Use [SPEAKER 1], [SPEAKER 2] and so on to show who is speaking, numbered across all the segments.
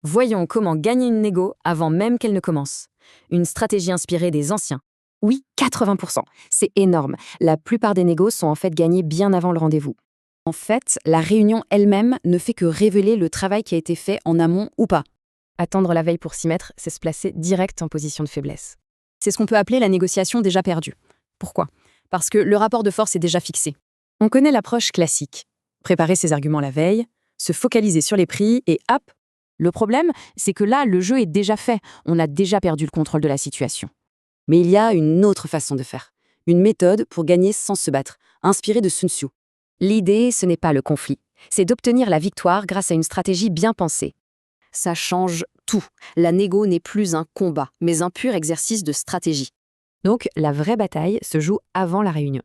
[SPEAKER 1] Voyons comment gagner une négo avant même qu'elle ne commence. Une stratégie inspirée des anciens.
[SPEAKER 2] Oui, 80%. C'est énorme. La plupart des négos sont en fait gagnés bien avant le rendez-vous. En fait, la réunion elle-même ne fait que révéler le travail qui a été fait en amont ou pas.
[SPEAKER 1] Attendre la veille pour s'y mettre, c'est se placer direct en position de faiblesse.
[SPEAKER 2] C'est ce qu'on peut appeler la négociation déjà perdue. Pourquoi? Parce que le rapport de force est déjà fixé.
[SPEAKER 1] On connaît l'approche classique. Préparer ses arguments la veille, se focaliser sur les prix et hop.
[SPEAKER 2] Le problème, c'est que là, le jeu est déjà fait. On a déjà perdu le contrôle de la situation. Mais il y a une autre façon de faire. Une méthode pour gagner sans se battre, inspirée de Sun Tzu.
[SPEAKER 1] L'idée, ce n'est pas le conflit. C'est d'obtenir la victoire grâce à une stratégie bien pensée.
[SPEAKER 2] Ça change tout. La négo n'est plus un combat, mais un pur exercice de stratégie.
[SPEAKER 1] Donc, la vraie bataille se joue avant la réunion.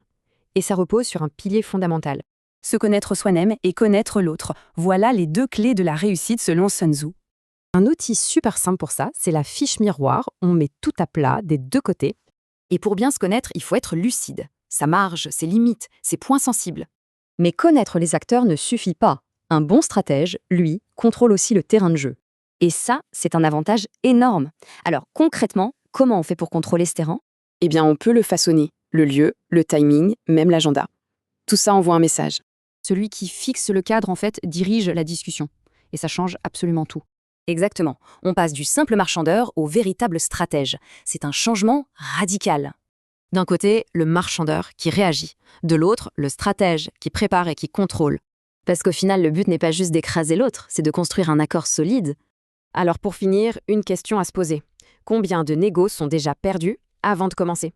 [SPEAKER 1] Et ça repose sur un pilier fondamental.
[SPEAKER 2] Se connaître soi-même et connaître l'autre. Voilà les deux clés de la réussite selon Sun Tzu.
[SPEAKER 1] Un outil super simple pour ça, c'est la fiche miroir. On met tout à plat des deux côtés.
[SPEAKER 2] Et pour bien se connaître, il faut être lucide. Sa marge, ses limites, ses points sensibles.
[SPEAKER 1] Mais connaître les acteurs ne suffit pas. Un bon stratège, lui, contrôle aussi le terrain de jeu.
[SPEAKER 2] Et ça, c'est un avantage énorme. Alors concrètement, comment on fait pour contrôler ce terrain?
[SPEAKER 3] Eh bien, on peut le façonner. Le lieu, le timing, même l'agenda. Tout ça envoie un message.
[SPEAKER 2] Celui qui fixe le cadre, en fait, dirige la discussion. Et ça change absolument tout. Exactement. On passe du simple marchandeur au véritable stratège. C'est un changement radical.
[SPEAKER 1] D'un côté, le marchandeur qui réagit. De l'autre, le stratège qui prépare et qui contrôle.
[SPEAKER 2] Parce qu'au final, le but n'est pas juste d'écraser l'autre, c'est de construire un accord solide.
[SPEAKER 1] Alors pour finir, une question à se poser. Combien de négos sont déjà perdus avant de commencer?